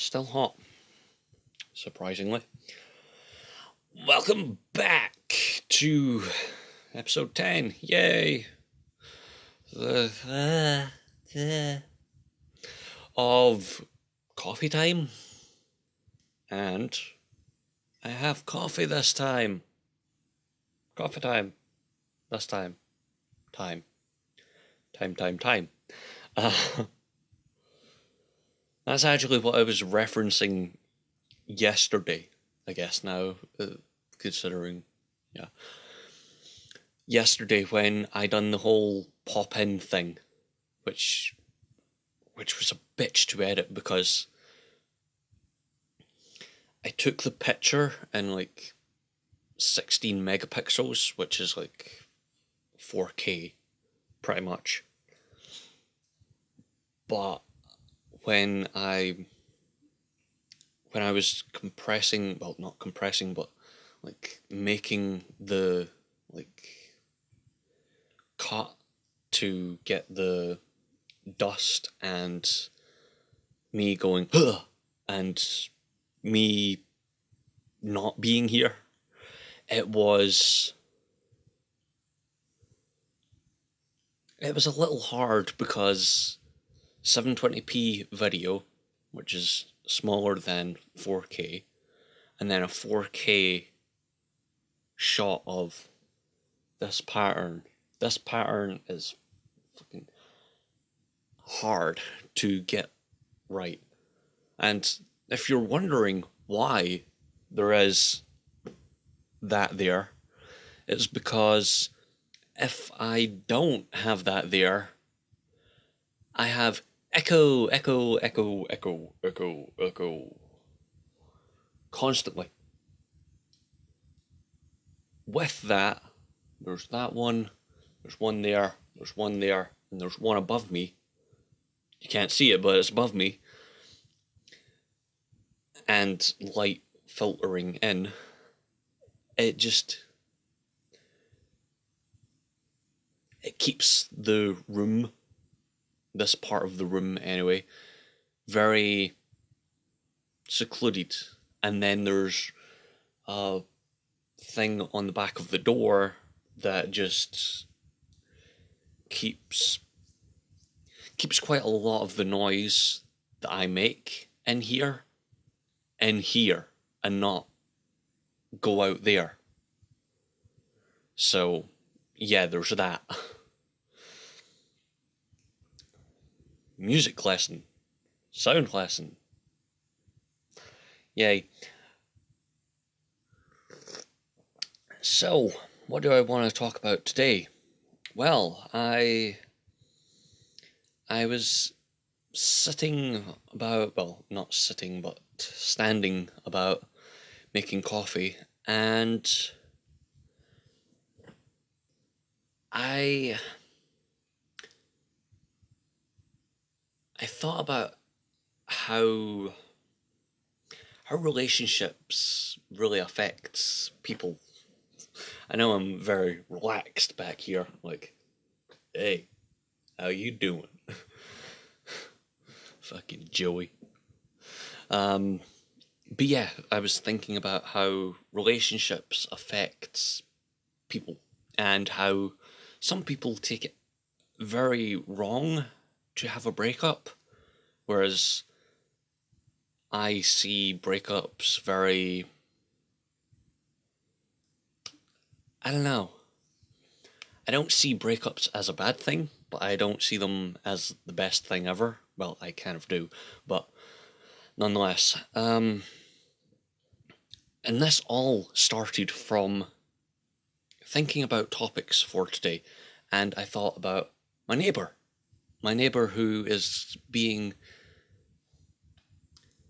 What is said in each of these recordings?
Still hot, surprisingly. Welcome back to episode 10. Yay! Of coffee time. And I have coffee this time. Coffee time. This time. Time. Uh, that's actually what I was referencing yesterday, I guess now, considering, yeah. Yesterday when I done the whole pop-in thing, which was a bitch to edit because I took the picture in like 16 megapixels, which is like 4K, pretty much. But when I was compressing, well, not compressing, but like making the like cut to get the dust and me going huh, and me not being here, it was a little hard because 720p video, which is smaller than 4K, and then a 4K shot of this pattern. This pattern is fucking hard to get right. And if you're wondering why there is that there, it's because if I don't have that there, I have echo, echo, echo, echo, echo, echo, constantly. With that, there's that one, there's one there, there's one there, and there's one above me. You can't see it, but it's above me. And light filtering in. It keeps the room, this part of the room anyway, very secluded. And then there's a thing on the back of the door that just keeps quite a lot of the noise that I make in here, and not go out there. So yeah, there's that. Music lesson. Sound lesson. Yay. So, what do I want to talk about today? Well, I was sitting about, well, not sitting, but standing about making coffee, and I thought about how relationships really affects people. I know I'm very relaxed back here, like, hey, how you doing? Fucking Joey. But yeah, I was thinking about how relationships affects people and how some people take it very wrong to have a breakup, whereas I see breakups very, I don't know. I don't see breakups as a bad thing, but I don't see them as the best thing ever. Well, I kind of do, but nonetheless. And this all started from thinking about topics for today, and I thought about my neighbour. My neighbour who is being,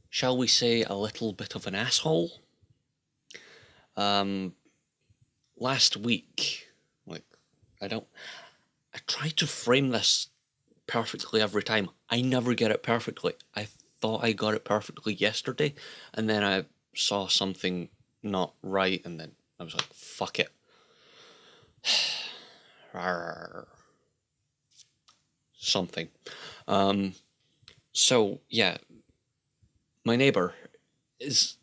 shall we say, a little bit of an asshole. Last week, like, I try to frame this perfectly every time. I never get it perfectly. I thought I got it perfectly yesterday, and then I saw something not right, and then I was like, fuck it. Something. So, yeah, my neighbour is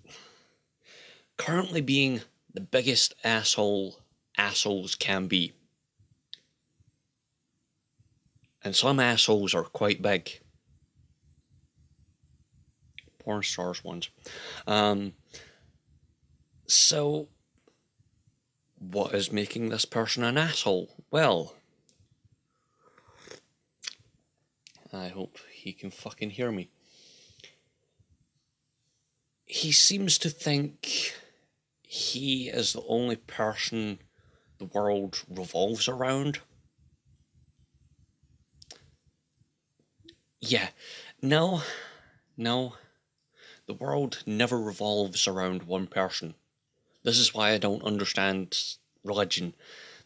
currently being the biggest assholes can be. And some assholes are quite big. Porn stars ones. So, what is making this person an asshole? Well, I hope he can fucking hear me. He seems to think he is the only person the world revolves around. Yeah, no. The world never revolves around one person. This is why I don't understand religion.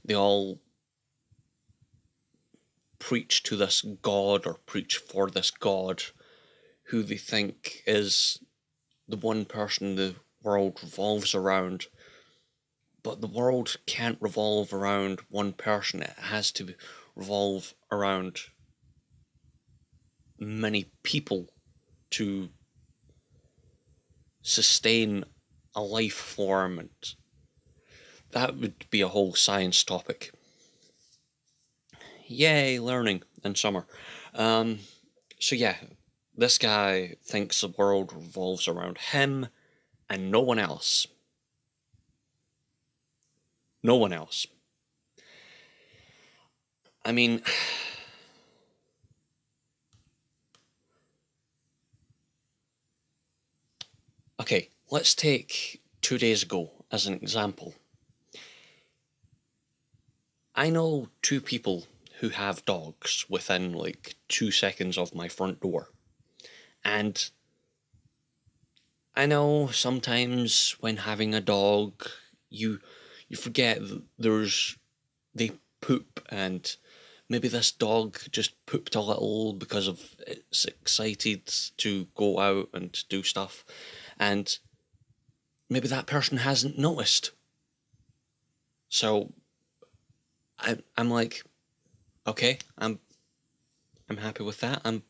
They all preach to this God or preach for this God who they think is the one person the world revolves around. But the world can't revolve around one person. It has to revolve around many people to sustain a life form, and that would be a whole science topic. Yay, learning in summer. So yeah, this guy thinks the world revolves around him and no one else. No one else. I mean, okay, let's take 2 days ago as an example. I know 2 people who have dogs within like 2 seconds of my front door. And I know sometimes when having a dog, you forget that they poop, and maybe this dog just pooped a little because of it's excited to go out and do stuff, and maybe that person hasn't noticed. So I'm like, okay, I'm happy with that. I'm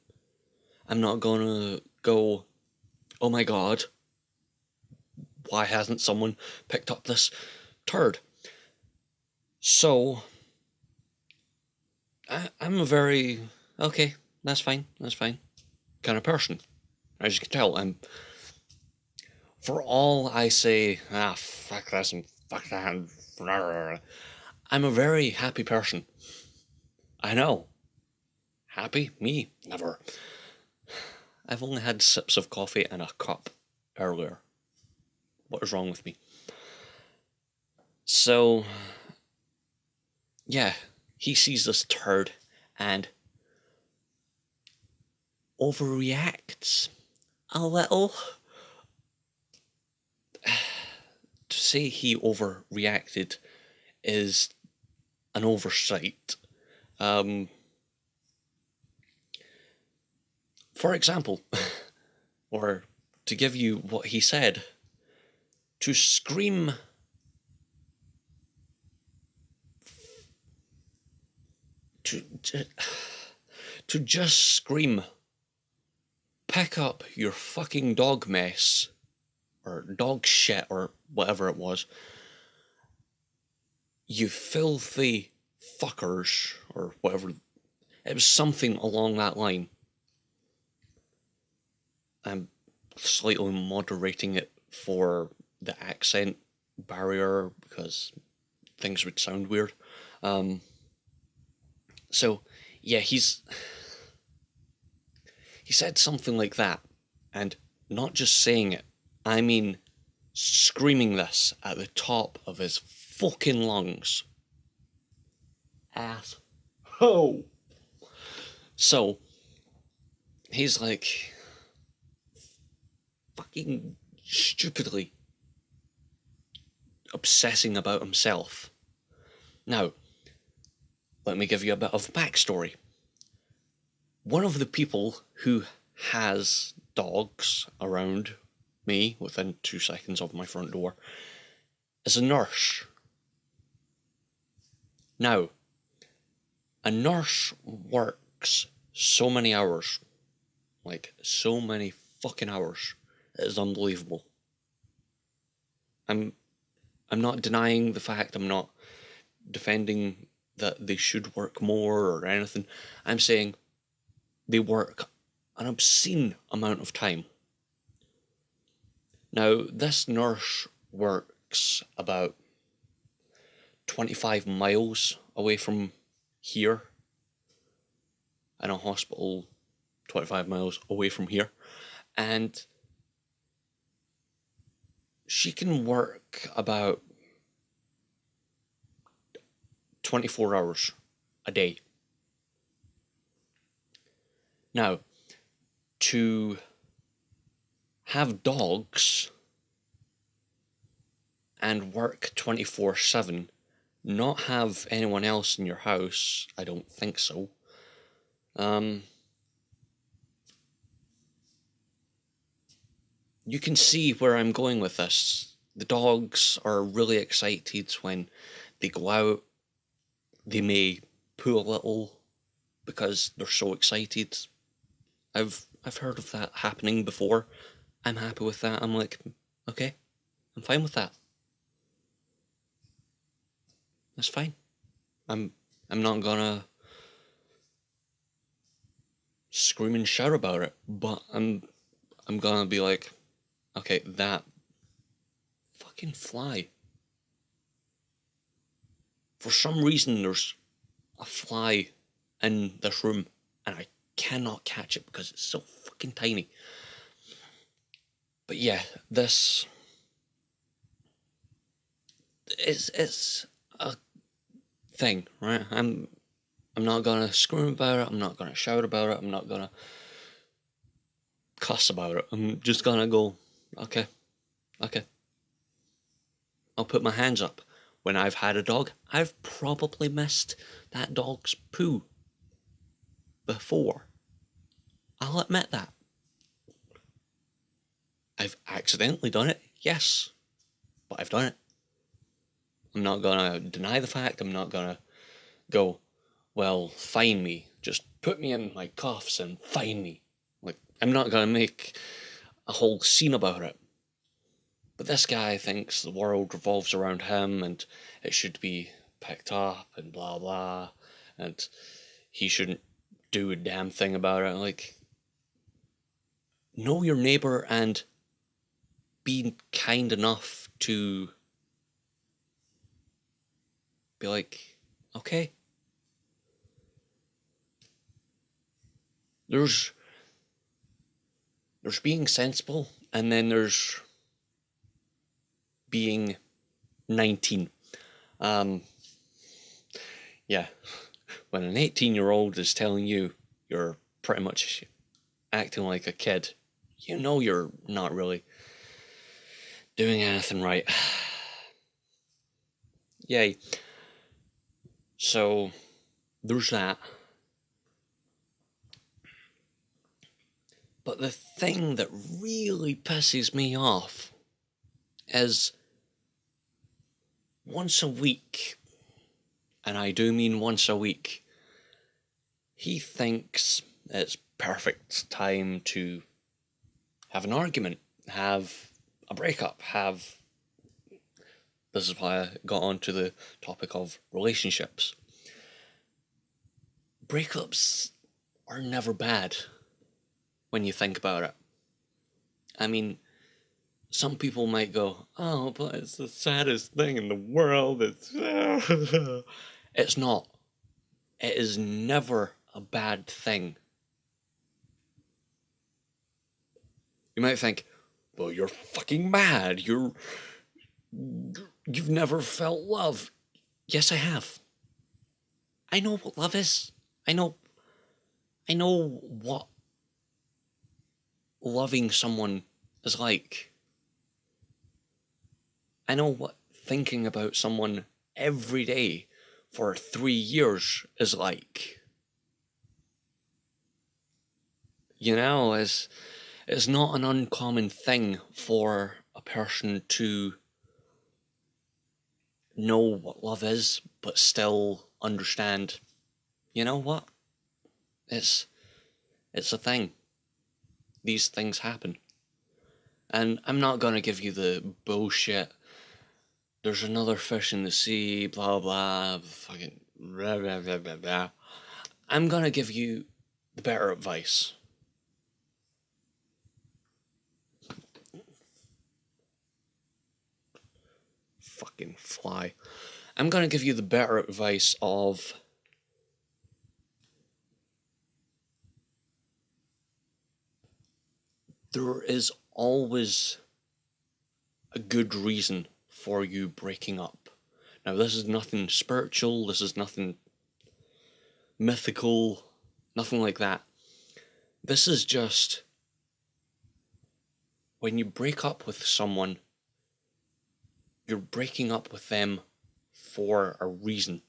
not gonna go, oh my god, why hasn't someone picked up this turd? So I'm a very okay, that's fine kind of person. As you can tell, for all I say, fuck this and fuck that, I'm a very happy person. I know. Happy? Me? Never. I've only had sips of coffee and a cup earlier. What is wrong with me? So, yeah, he sees this turd and overreacts a little. To say he overreacted is an oversight. For example, or to give you what he said, to scream to just scream, pick up your fucking dog mess or dog shit or whatever it was, you filthy fuckers, or whatever. It was something along that line. I'm slightly moderating it for the accent barrier because things would sound weird. So yeah, he said something like that, and not just saying it, I mean screaming this at the top of his fucking lungs. Ass. Oh. So he's like fucking stupidly obsessing about himself. Now, let me give you a bit of backstory. One of the people who has dogs around me within 2 seconds of my front door is a nurse. Now, a nurse works so many hours, like so many fucking hours, is unbelievable. I'm not denying the fact, I'm not defending that they should work more or anything. I'm saying they work an obscene amount of time. Now, this nurse works about 25 miles away from here, in a hospital 25 miles away from here, and she can work about 24 hours a day. Now, to have dogs and work 24/7, not have anyone else in your house, I don't think so. You can see where I'm going with this. The dogs are really excited when they go out. They may poo a little because they're so excited. I've heard of that happening before. I'm happy with that. I'm like, okay, I'm fine with that. That's fine. I'm not gonna scream and shout about it, but I'm gonna be like, okay, that fucking fly. For some reason, there's a fly in this room, and I cannot catch it because it's so fucking tiny. But yeah, this it's a thing, right? I'm not gonna scream about it. I'm not gonna shout about it. I'm not gonna cuss about it. I'm just gonna go, okay, okay. I'll put my hands up. When I've had a dog, I've probably missed that dog's poo before. I'll admit that. I've accidentally done it, yes, but I've done it. I'm not gonna deny the fact. I'm not gonna go, well, fine me. Just put me in my cuffs and fine me. Like, I'm not gonna make a whole scene about it. But this guy thinks the world revolves around him and it should be picked up and blah blah, and he shouldn't do a damn thing about it. Like, know your neighbour and be kind enough to be like, okay. There's being sensible, and then there's being 19. Yeah, when an 18-year-old is telling you you're pretty much acting like a kid, you know you're not really doing anything right. Yay. So, there's that. But the thing that really pisses me off is once a week, and I do mean once a week, he thinks it's perfect time to have an argument, have a breakup, have... This is why I got onto the topic of relationships. Breakups are never bad when you think about it. I mean, some people might go, oh, but it's the saddest thing in the world. It's... It's not. It is never a bad thing. You might think, well, you're fucking mad. You've never felt love. Yes, I have. I know what love is. I know what loving someone is like. I know what thinking about someone every day for 3 years is like. You know, it's not an uncommon thing for a person to know what love is, but still understand, you know what? It's a thing. These things happen. And I'm not gonna give you the bullshit, there's another fish in the sea, blah blah, fucking blah blah blah blah blah. I'm gonna give you the better advice. Fucking fly. I'm gonna give you the better advice of there is always a good reason for you breaking up. Now, this is nothing spiritual, this is nothing mythical, nothing like that. This is just when you break up with someone, you're breaking up with them for a reason.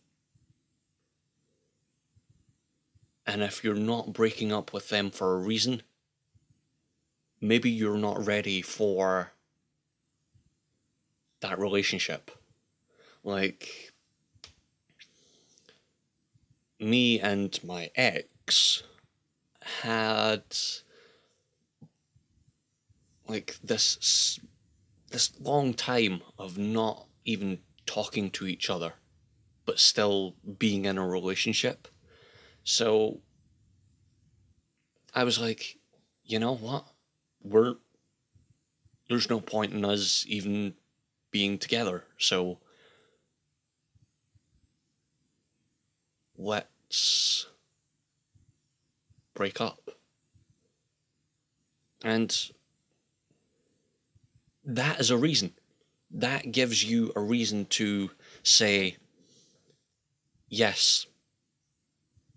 And if you're not breaking up with them for a reason, maybe you're not ready for that relationship. Like, me and my ex had like this long time of not even talking to each other, but still being in a relationship. So I was like, you know what? We're There's no point in us even being together. So let's break up. And that is a reason. That gives you a reason to say, yes,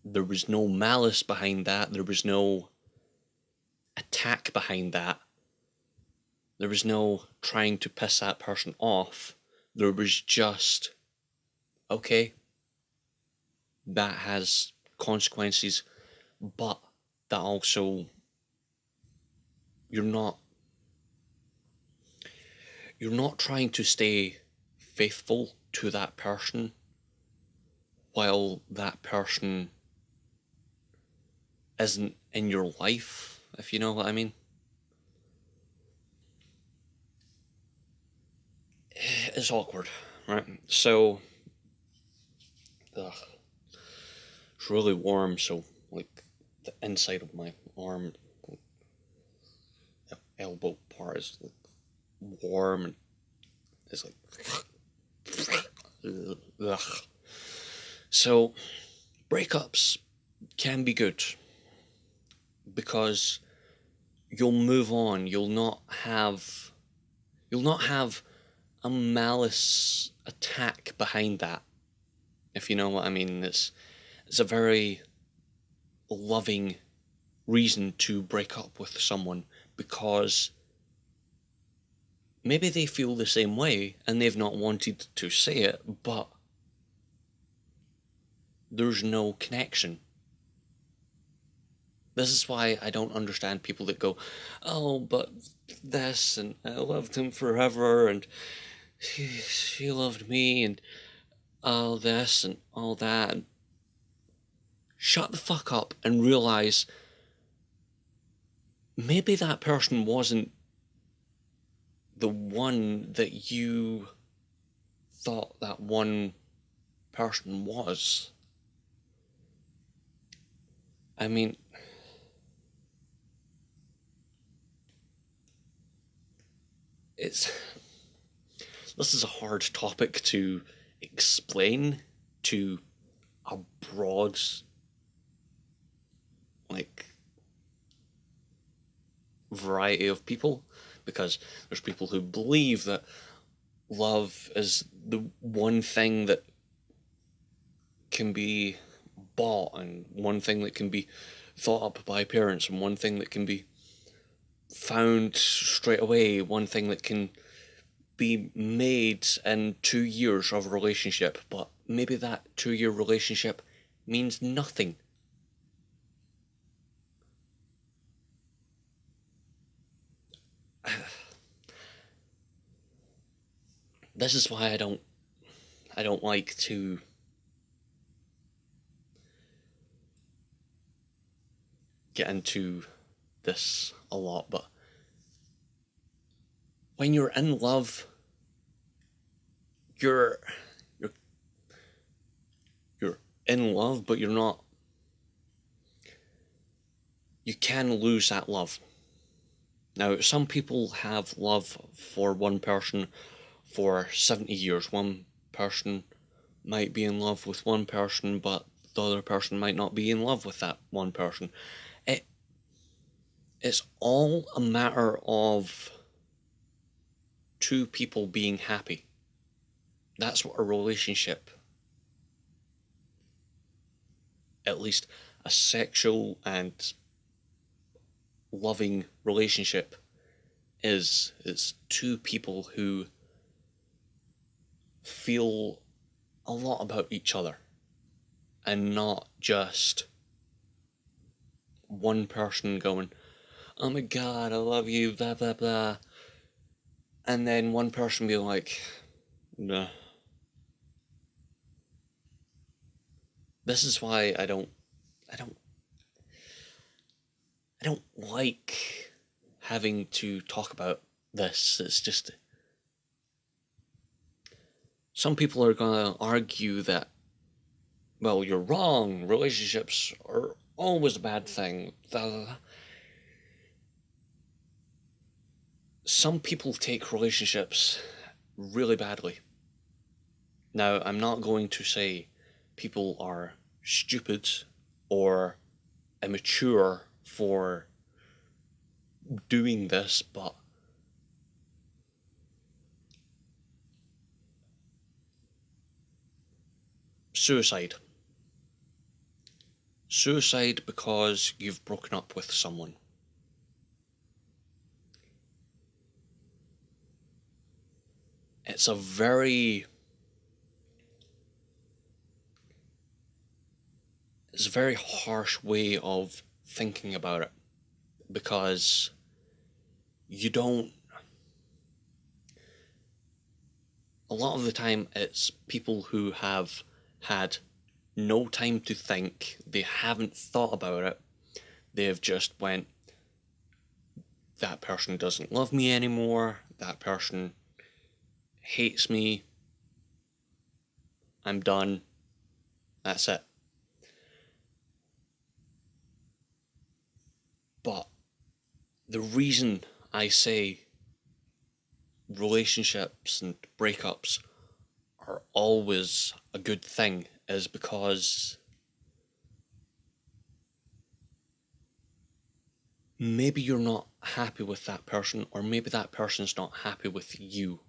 there was no malice behind that. There was no attack behind that. There was no trying to piss that person off. There was just, okay, that has consequences, but that also, you're not you're not trying to stay faithful to that person while that person isn't in your life, if you know what I mean. It's awkward, right? So, ugh, it's really warm, so like the inside of my arm, elbow part is like warm and it's like, ugh. So, breakups can be good because you'll move on. You'll not have a malice attack behind that, if you know what I mean. It's a very loving reason to break up with someone because maybe they feel the same way and they've not wanted to say it, but there's no connection. This is why I don't understand people that go, oh, but this, and I loved him forever, and she loved me, and all this and all that. And shut the fuck up and realize maybe that person wasn't the one that you thought that one person was. I mean, it's this is a hard topic to explain to a broad, like, variety of people, because there's people who believe that love is the one thing that can be bought and one thing that can be thought up by parents and one thing that can be found straight away, one thing that can be made in 2 years of a relationship, but maybe that 2 year relationship means nothing. This is why I don't like to get into this a lot, but when you're in love, you're you're you're in love, but you're not. You can lose that love. Now, some people have love for one person for 70 years. One person might be in love with one person, but the other person might not be in love with that one person. It, it's all a matter of two people being happy. That's what a relationship, at least a sexual and loving relationship, is. It's two people who feel a lot about each other and not just one person going, oh my god, I love you, blah blah blah, and then one person being like, nah. This is why I don't I don't like having to talk about this. It's just some people are gonna argue that, well, you're wrong, relationships are always a bad thing. Some people take relationships really badly. Now, I'm not going to say people are stupid or immature for doing this, but suicide. Suicide because you've broken up with someone. It's a very it's a very harsh way of thinking about it, because you don't, a lot of the time it's people who have had no time to think, they haven't thought about it, they've just went, that person doesn't love me anymore, that person hates me, I'm done, that's it. But the reason I say relationships and breakups are always a good thing is because maybe you're not happy with that person, or maybe that person's not happy with you.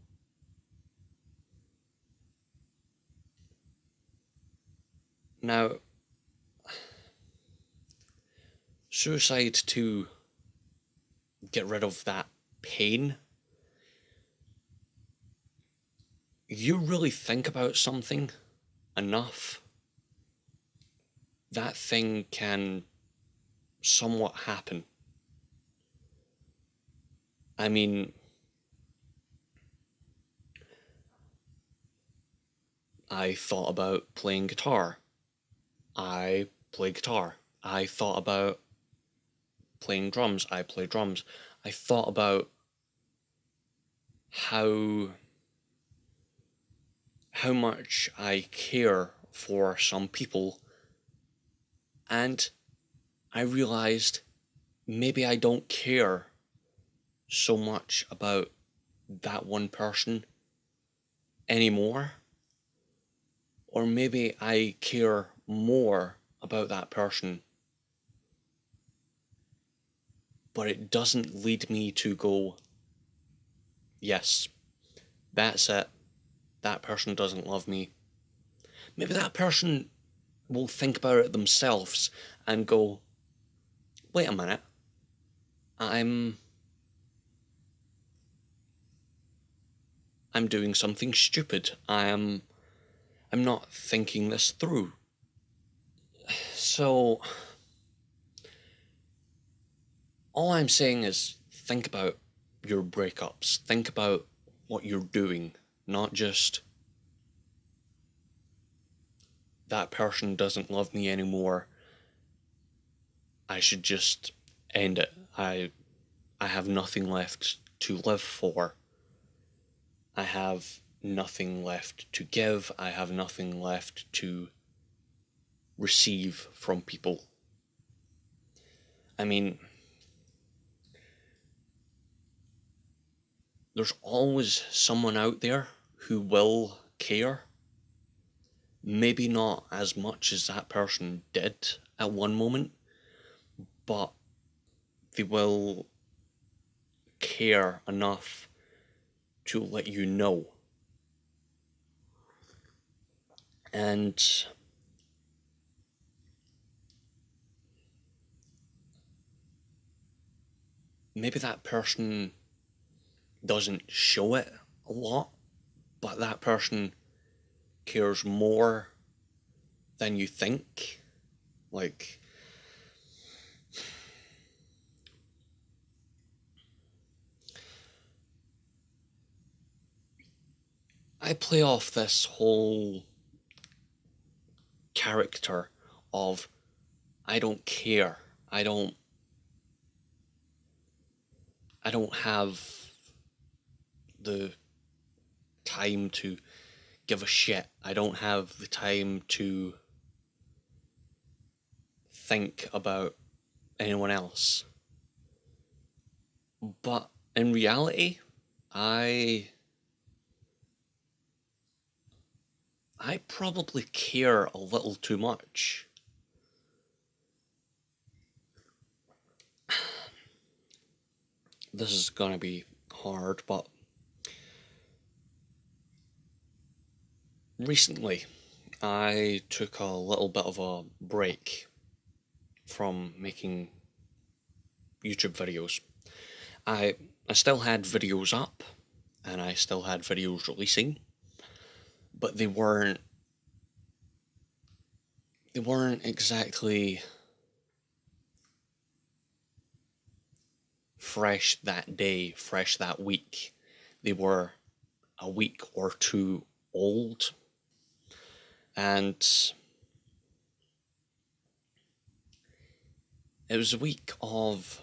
Now, suicide, to get rid of that pain, you really think about something enough, that thing can somewhat happen. I mean, I thought about playing guitar. I play guitar. I thought about playing drums. I play drums. I thought about how how much I care for some people, and I realized maybe I don't care so much about that one person anymore, or maybe I care more about that person, but it doesn't lead me to go, yes, that's it, that person doesn't love me. Maybe that person will think about it themselves and go, wait a minute, I'm I'm doing something stupid. I'm not thinking this through. So all I'm saying is think about your breakups. Think about what you're doing, not just that person doesn't love me anymore, I should just end it. I have nothing left to live for. I have nothing left to give. I have nothing left to receive from people. I mean, there's always someone out there who will care. Maybe not as much as that person did at one moment, but they will care enough to let you know. And maybe that person doesn't show it a lot, but that person cares more than you think. Like, I play off this whole character of I don't care. I don't have the time to give a shit. I don't have the time to think about anyone else. But in reality, I I probably care a little too much. This is gonna be hard, but recently I took a little bit of a break from making YouTube videos. I I still had videos up and I still had videos releasing, but they weren't exactly fresh that day, fresh that week. They were a week or two old, and it was a week of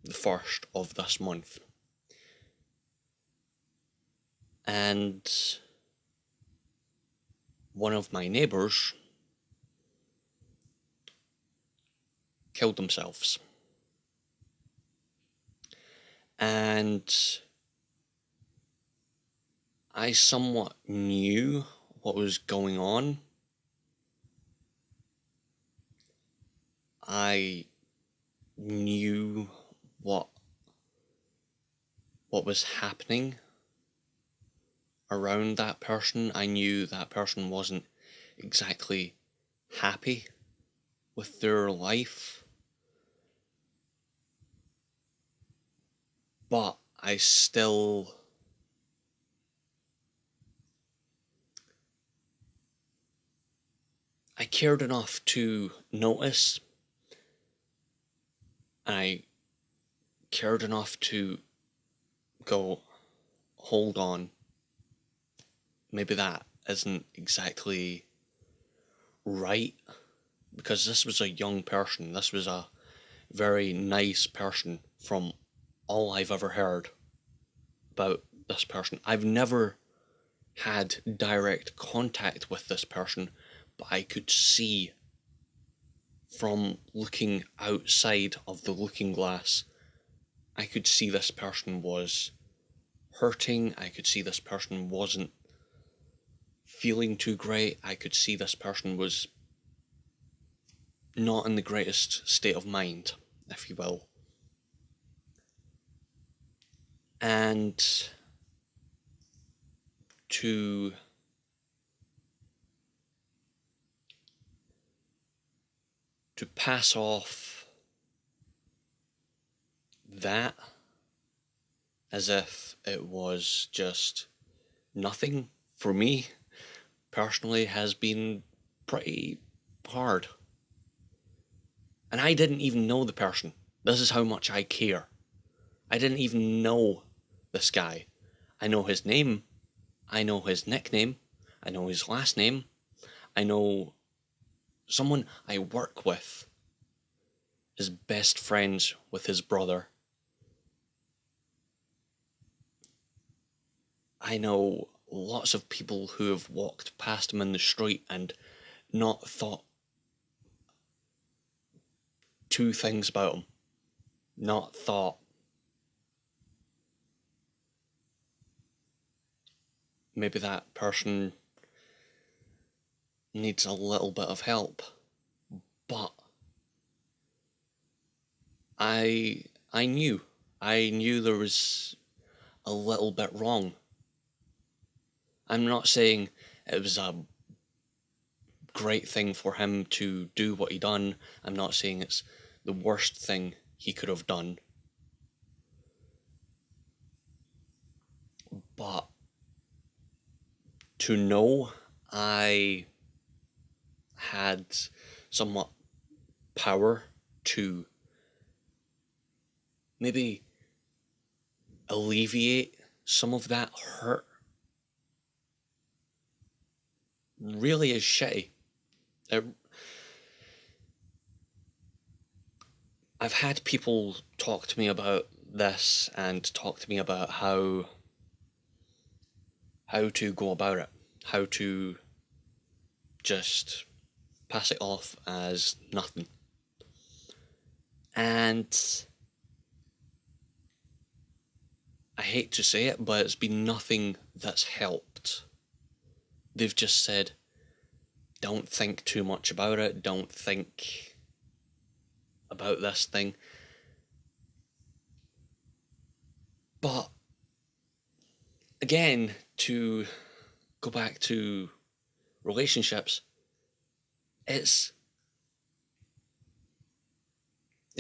the first of this month, and one of my neighbours killed themselves. And I somewhat knew what was going on. I knew what was happening around that person. I knew that person wasn't exactly happy with their life. But I cared enough to notice. I cared enough to go, hold on, maybe that isn't exactly right, because this was a young person. This was a very nice person from all I've ever heard about this person. I've never had direct contact with this person, but I could see from looking outside of the looking glass, I could see this person was hurting. I could see this person wasn't feeling too great. I could see this person was not in the greatest state of mind, if you will. And to pass off that as if it was just nothing, for me personally, has been pretty hard. And I didn't even know the person. This is how much I care. I didn't even know this guy. I know his name. I know his nickname. I know his last name. I know someone I work with is best friends with his brother. I know lots of people who have walked past him in the street and not thought two things about him. Not thought, maybe that person needs a little bit of help. But I I knew. I knew there was a little bit wrong. I'm not saying it was a great thing for him to do what he done. I'm not saying it's the worst thing he could have done. But to know I had somewhat power to maybe alleviate some of that hurt really is shitty. It, I've had people talk to me about this and talk to me about how to go about it, how to just pass it off as nothing. And I hate to say it, but it's been nothing that's helped. They've just said, don't think too much about it, don't think about this thing. But again, to go back to relationships, it's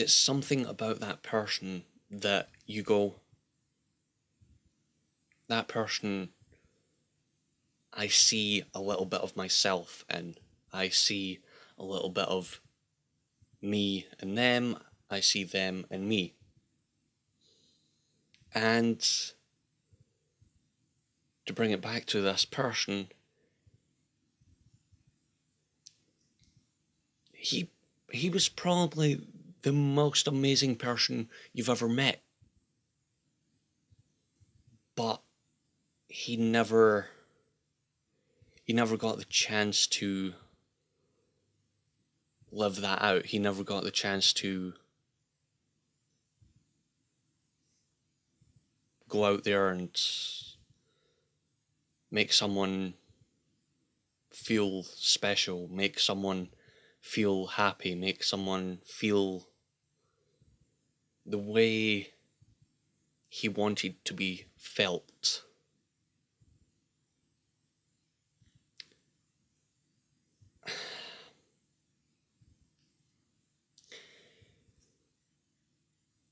something about that person that you go, that person, I see a little bit of myself in. I see a little bit of me and them. I see them and me. And to bring it back to this person, he was probably the most amazing person you've ever met. But he never got the chance to live that out. He never got the chance to go out there and make someone feel special, make someone feel happy, make someone feel the way he wanted to be felt.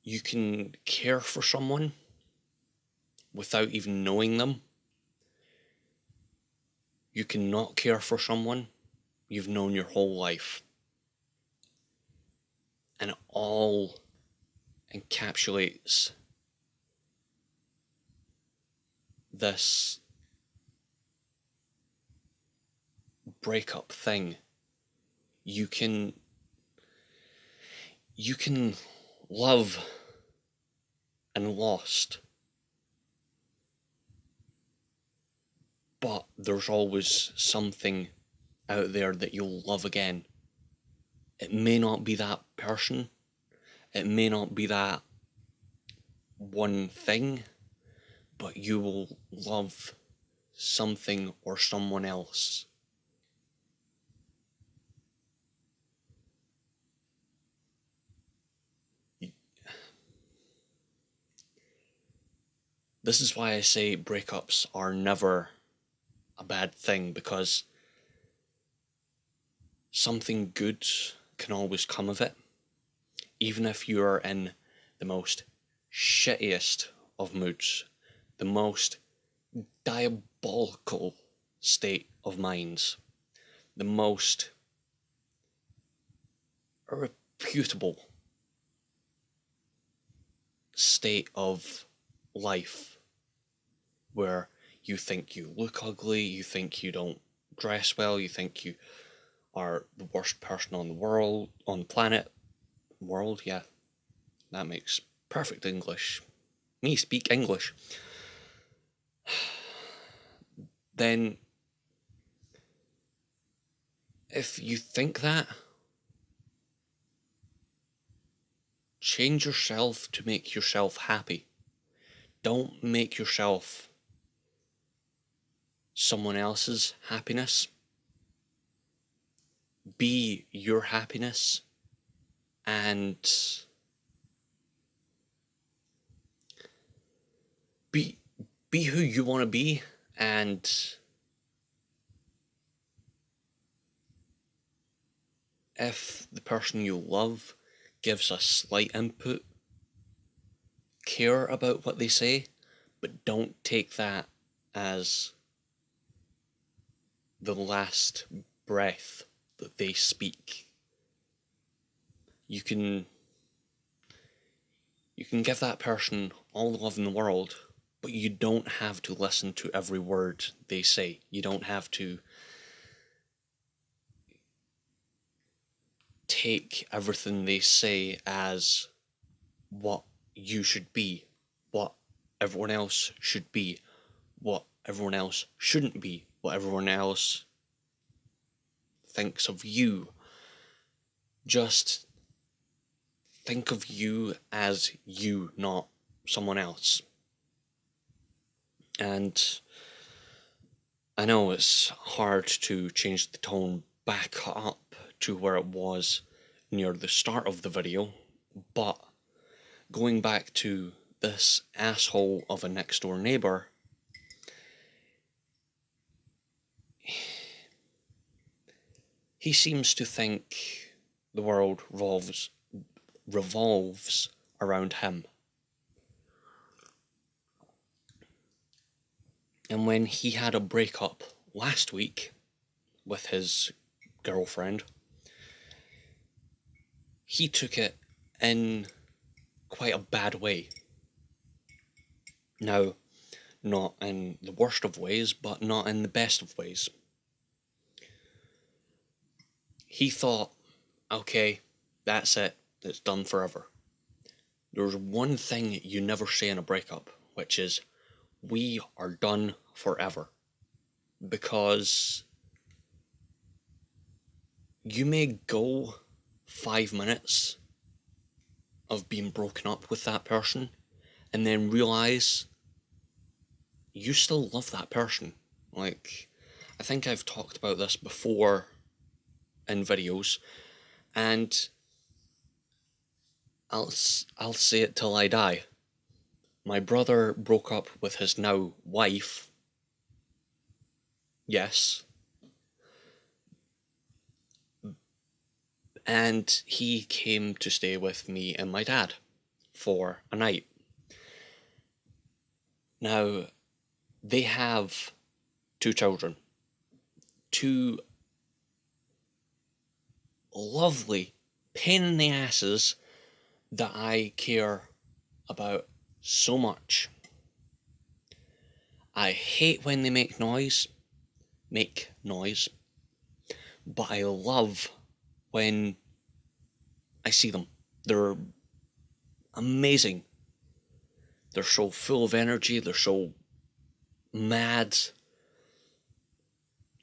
You can care for someone without even knowing them. You can not care for someone you've known your whole life. And it all encapsulates this breakup thing. You can love and lost, but there's always something out there that you'll love again. It may not be that person, it may not be that one thing, but you will love something or someone else. This is why I say breakups are never a bad thing, because something good can always come of it. Even if you're in the most shittiest of moods, the most diabolical state of minds, the most irreputable state of life, where you think you look ugly, you think you don't dress well, you think you are the worst person on the planet, yeah, that makes perfect English. Me speak English. then if you think that, change yourself to make yourself happy. Don't make yourself someone else's happiness. Be your happiness, and be who you want to be. And if the person you love gives a slight input, care about what they say, but don't take that as the last breath that they speak. You can give that person all the love in the world, but you don't have to listen to every word they say. You don't have to take everything they say as what you should be, what everyone else should be, what everyone else shouldn't be, what everyone else thinks of you. Just think of you as you, not someone else. And I know it's hard to change the tone back up to where it was near the start of the video, but going back to this asshole of a next door neighbour, he seems to think the world revolves around him. And when he had a breakup last week with his girlfriend, he took it in quite a bad way. Now, not in the worst of ways, but not in the best of ways. He thought, okay, that's it, it's done forever. There's one thing you never say in a breakup, which is, we are done forever. Because you may go 5 minutes of being broken up with that person and then realize you still love that person. Like, I think I've talked about this before in videos, and I'll say it till I die. My brother broke up with his now wife. Yes. And he came to stay with me and my dad for a night. Now, they have 2 children. 2 lovely pain in the asses that I care about so much. I hate when they make noise, but I love when I see them. They're amazing. They're so full of energy, they're so mad.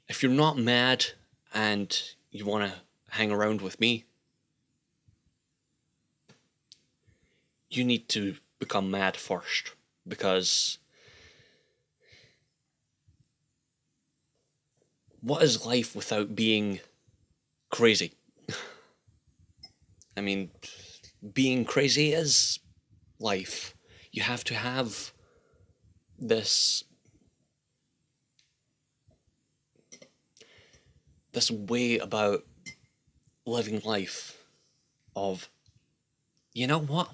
If you're not mad and you want to hang around with me, you need to become mad first, because what is life without being crazy? I mean, being crazy is life. You have to have this way about living life of, you know what?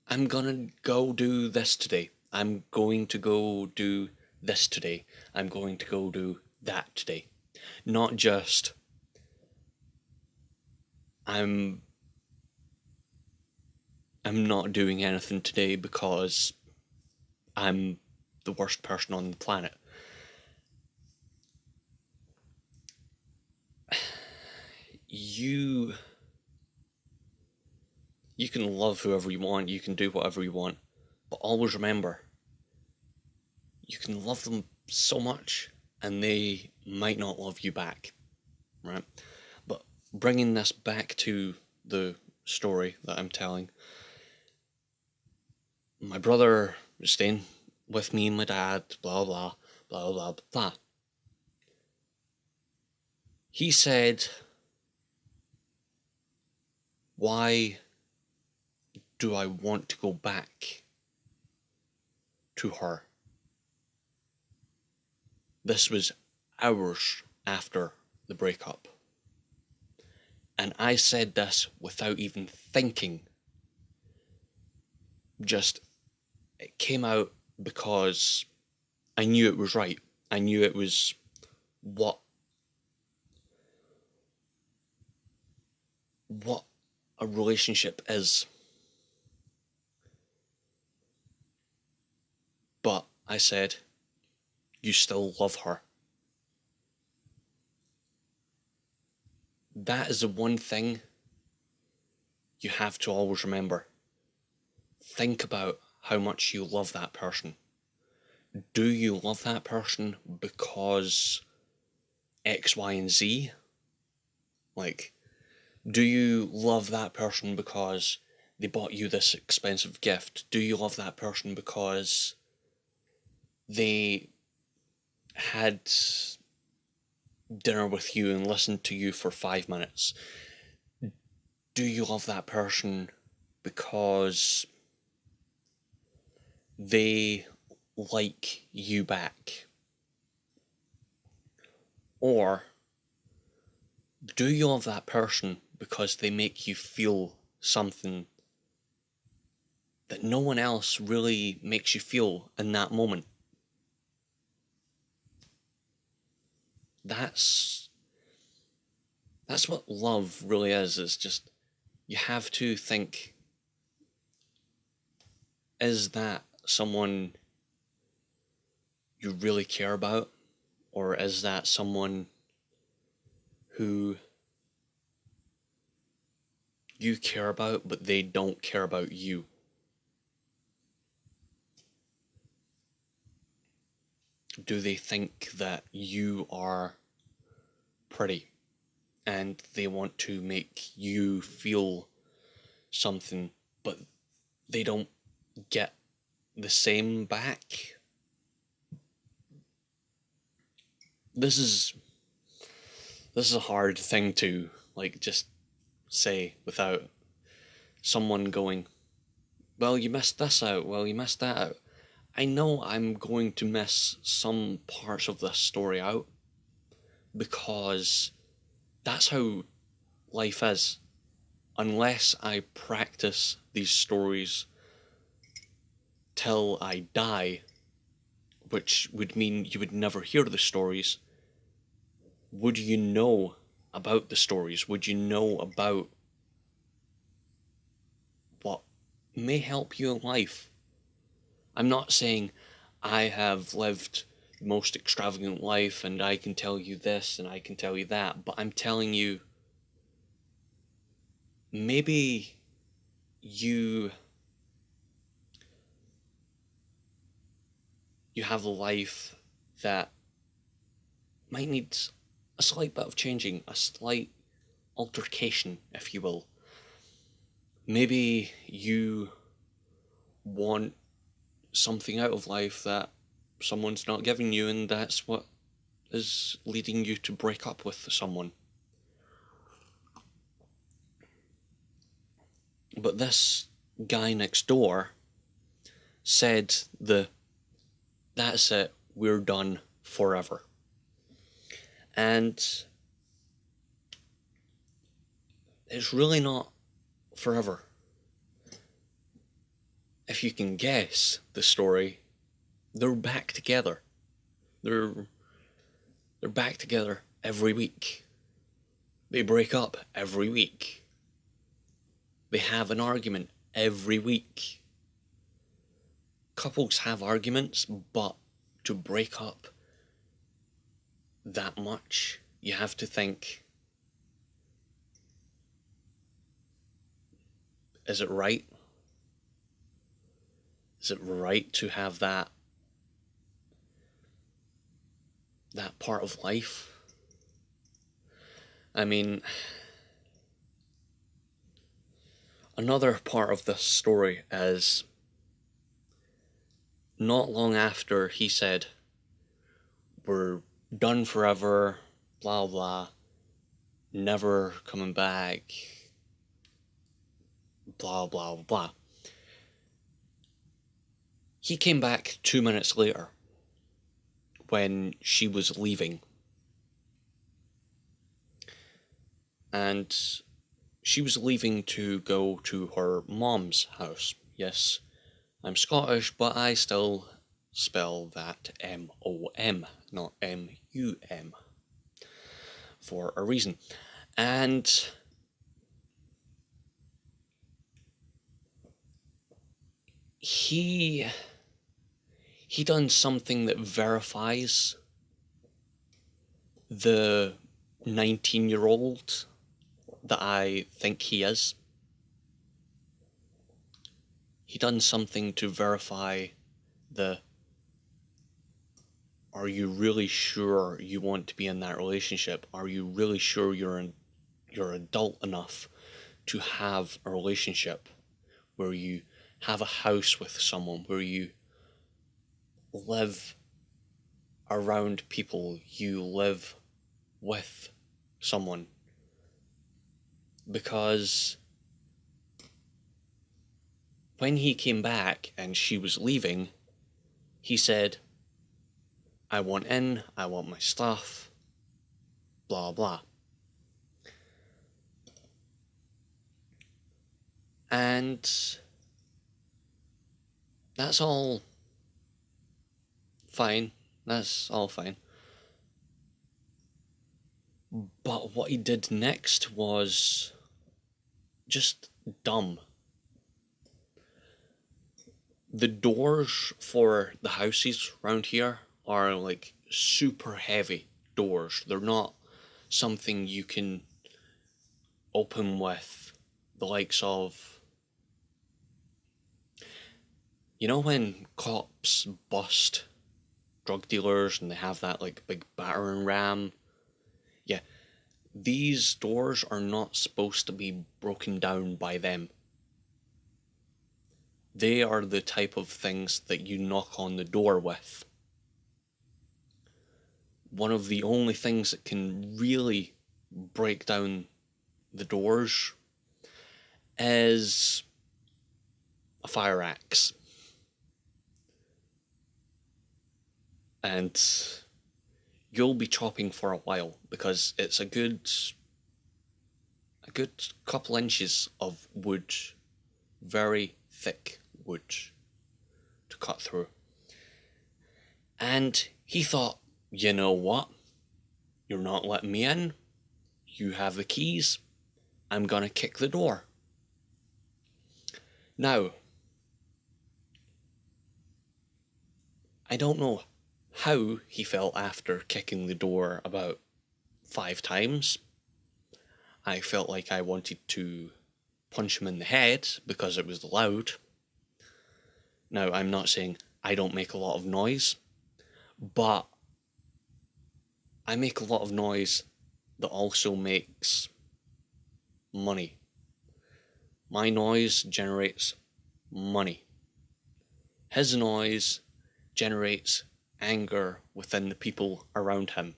I'm gonna go do this today. I'm going to go do this today. I'm going to go do that today. Not just, I'm not doing anything today because I'm the worst person on the planet. You can love whoever you want, you can do whatever you want, but always remember, you can love them so much and they might not love you back, right? But bringing this back to the story that I'm telling, my brother was staying with me and my dad, blah blah blah blah blah. He said, why do I want to go back to her? This was hours after the breakup. And I said this without even thinking. Just, it came out because I knew it was right. I knew it was what a relationship is. But I said, you still love her. That is the one thing you have to always remember. Think about how much you love that person. Do you love that person because X, Y, and Z? Like, do you love that person because they bought you this expensive gift? Do you love that person because they had dinner with you and listened to you for 5 minutes? Do you love that person because they like you back? Or do you love that person because they make you feel something that no one else really makes you feel in that moment? That's what love really is just, you have to think, is that someone you really care about? Or is that someone who you care about but they don't care about you? Do they think that you are pretty and they want to make you feel something, but they don't get the same back? This is a hard thing to just say without someone going, well, you missed this out, well, you missed that out. I know I'm going to miss some parts of this story out because that's how life is. Unless I practice these stories till I die, which would mean you would never hear the stories, would you know about the stories? Would you know about what may help you in life? I'm not saying I have lived the most extravagant life and I can tell you this and I can tell you that, but I'm telling you, maybe you have a life that might need a slight bit of changing, a slight altercation, if you will. Maybe you want something out of life that someone's not giving you, and that's what is leading you to break up with someone. But this guy next door said that's it, we're done forever. And it's really not forever. If you can guess the story, they're back together. They're back together every week. They break up every week. They have an argument every week. Couples have arguments, but to break up that much, you have to think, is it right? Is it right to have that that part of life. I mean, another part of this story is not long after he said, "We're done forever, blah blah, never coming back, blah blah blah." He came back 2 minutes later when she was leaving. And she was leaving to go to her mom's house. Yes, I'm Scottish, but I still spell that M-O-M, not M-U-M, for a reason. And he done something that verifies the 19-year-old that I think he is. He done something to verify the, are you really sure you want to be in that relationship? Are you really sure you're adult enough to have a relationship where you have a house with someone, where you live around people, you live with someone? Because when he came back and she was leaving, he said, "I want in, I want my stuff, blah blah." And that's all fine. That's all fine. But what he did next was just dumb. The doors for the houses around here are like super heavy doors. They're not something you can open with the likes of, you know, when cops bust drug dealers and they have that like big battering ram. Yeah, these doors are not supposed to be broken down by them. They are the type of things that you knock on the door with. One of the only things that can really break down the doors is a fire axe. And you'll be chopping for a while because it's a good couple inches of wood, very thick wood to cut through. And he thought, you know what? You're not letting me in. You have the keys. I'm gonna kick the door. Now, I don't know how he felt after kicking the door about 5 times. I felt like I wanted to punch him in the head because it was loud. Now, I'm not saying I don't make a lot of noise, but I make a lot of noise that also makes money. My noise generates money. His noise generates anger within the people around him.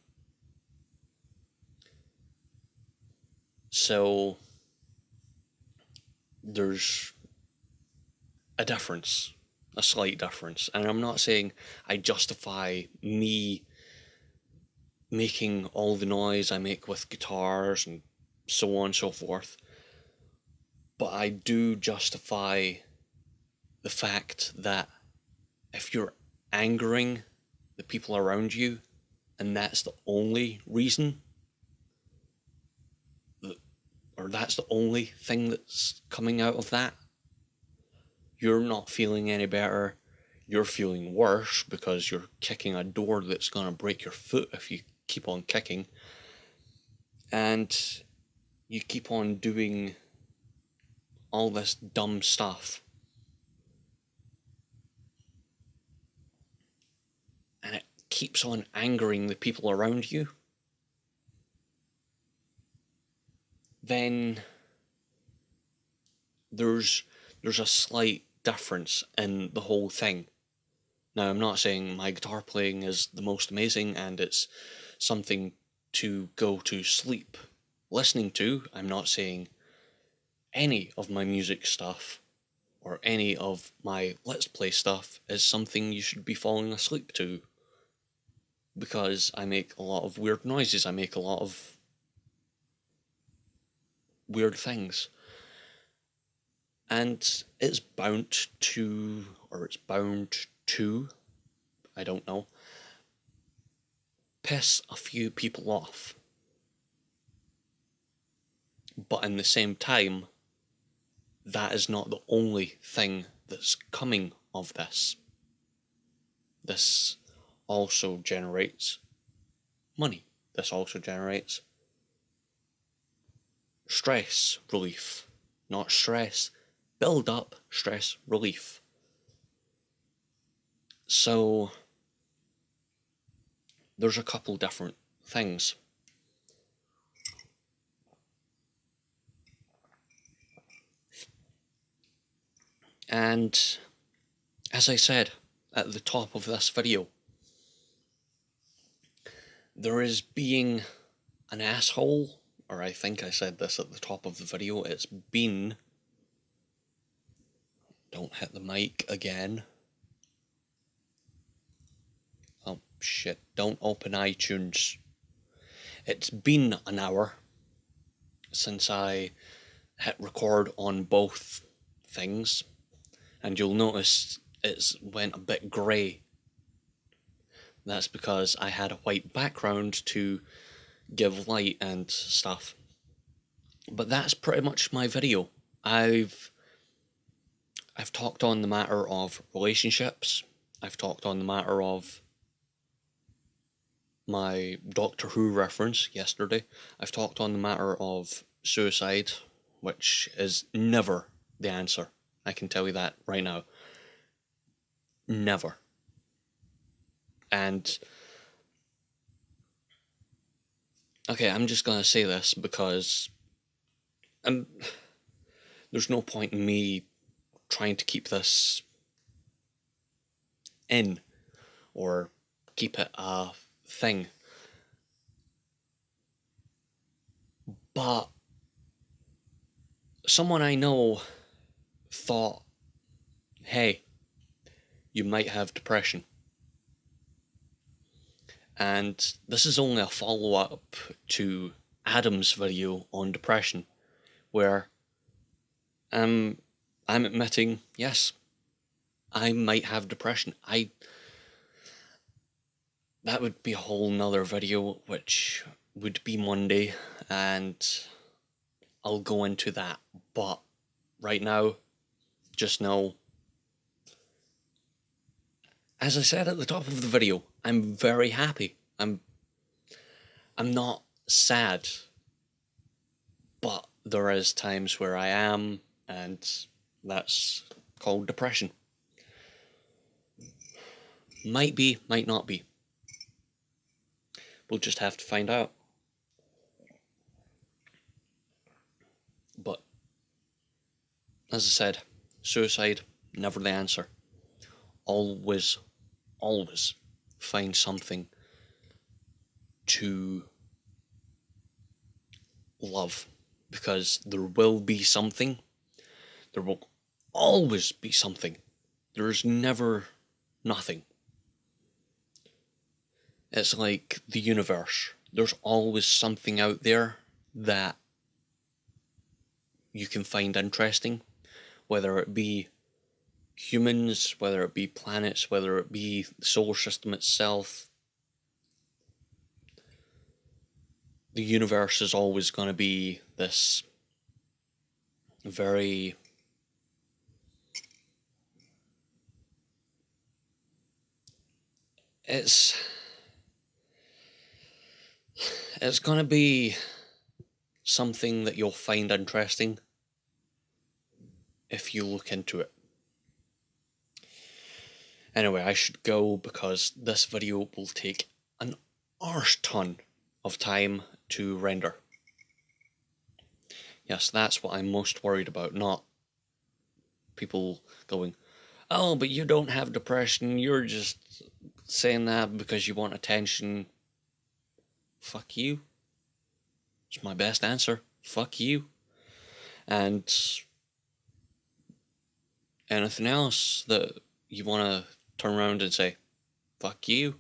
So there's a difference, a slight difference. And I'm not saying I justify me making all the noise I make with guitars and so on and so forth, but I do justify the fact that if you're angering the people around you and that's the only reason, or that's the only thing that's coming out of that, you're not feeling any better. You're feeling worse because you're kicking a door that's going to break your foot if you keep on kicking. And you keep on doing all this dumb stuff. And it keeps on angering the people around you, then there's a slight difference in the whole thing. Now, I'm not saying my guitar playing is the most amazing and it's something to go to sleep listening to. I'm not saying any of my music stuff or any of my Let's Play stuff is something you should be falling asleep to, because I make a lot of weird noises, I make a lot of weird things. And it's bound to, I don't know, piss a few people off. But in the same time, that is not the only thing that's coming of this. This also generates money. This also generates stress relief. Not stress, build up, stress relief. So there's a couple different things. And as I said at the top of this video, there is being an asshole, or I think I said this at the top of the video, it's been, don't hit the mic again. Oh shit, don't open iTunes. It's been an hour since I hit record on both things, and you'll notice it's went a bit grey. That's because I had a white background to give light and stuff. But that's pretty much my video. I've talked on the matter of relationships. I've talked on the matter of my Doctor Who reference yesterday. I've talked on the matter of suicide, which is never the answer. I can tell you that right now. Never. And okay, I'm just gonna say this because there's no point in me trying to keep this in or keep it a thing. But someone I know thought, hey, you might have depression. And this is only a follow-up to Adam's video on depression, where I'm admitting, yes, I might have depression. That would be a whole nother video, which would be Monday, and I'll go into that. But right now, just know, as I said at the top of the video, I'm very happy. I'm not sad, but there is times where I am, and that's called depression. Might be, might not be. We'll just have to find out. But as I said, suicide, never the answer. Always find something to love, because there will be something. There will always be something. There's never nothing. It's like the universe. There's always something out there that you can find interesting, whether it be humans, whether it be planets, whether it be the solar system itself. The universe is always going to be this very it's going to be something that you'll find interesting if you look into it. Anyway, I should go because this video will take an arse ton of time to render. Yes, that's what I'm most worried about, not people going, oh, but you don't have depression, you're just saying that because you want attention. Fuck you. It's my best answer. Fuck you. And anything else that you want to turn around and say, fuck you.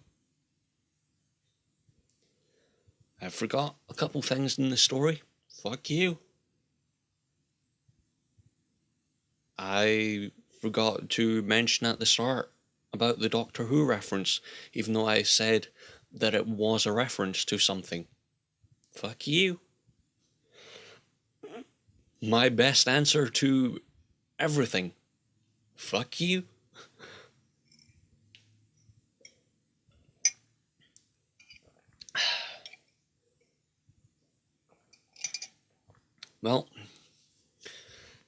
I forgot a couple things in the story. Fuck you. I forgot to mention at the start about the Doctor Who reference, even though I said that it was a reference to something. Fuck you. My best answer to everything. Fuck you. Well,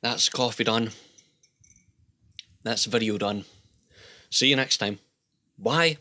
that's coffee done. That's video done. See you next time. Bye.